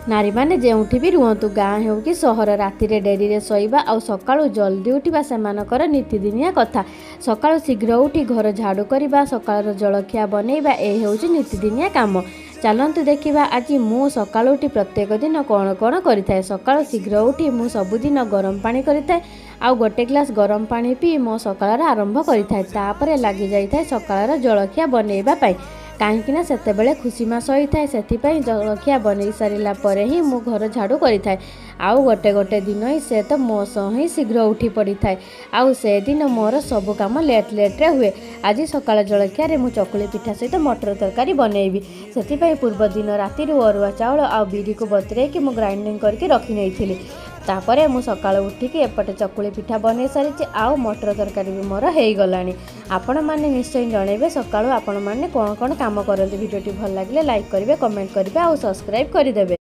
नारी माने जेउठी भी रुहतु गाँ हो कि सहर राति डेरी रे शोइबा आउ सकाळु जल्दी उठिबा सेमानकर नीतिदिनिया कथा। सकाळु शीघ्र उठी घर झाड़ू करबा सकाळर जलखिया बनैबा ए हेउची नीतिदिनिया काम। चलतु देखा आज मु सकाळु उठी प्रत्येक दिन कौन कौन करें। सकाळु शीघ्र उठी मु सबुदिन गरम पानी करें आउ गोटे ग्लास गरम पानी पी मो सकाळर आरंभ करें। लगी जाए सकाळर जलखिया बनैबा कहीं सेतेबेले खुशी मास होता है से जलखिया बन सारा पर ही मु घर झाड़ू करें। आउ गोटे गोटे दिन ही से तो मो सह ही शीघ्र उठी पड़ी थाए। आउ से दिन मोर सब काम लेट रे हुए। आज सकाळ जलखिया मु चकुली पिठा सहित मटर तरकारी बनैबी से पूर्व दिन राति अरुआ चाउल आ बिरी को बतुरे कि ग्राइंडिंग करके रखी नहीं तापरे मु सकाळ उठिकी एपटे चकुली पिठा बनै सारी आउ मटर तरकारी भी मोर हो गलानी। आपण माने निश्चय जणैबे सकाळु आपण माने कोन कोन काम करते। वीडियोटी भल लागिले लाइक करिवे कमेंट करिवे आउ सब्सक्राइब करिदेबे।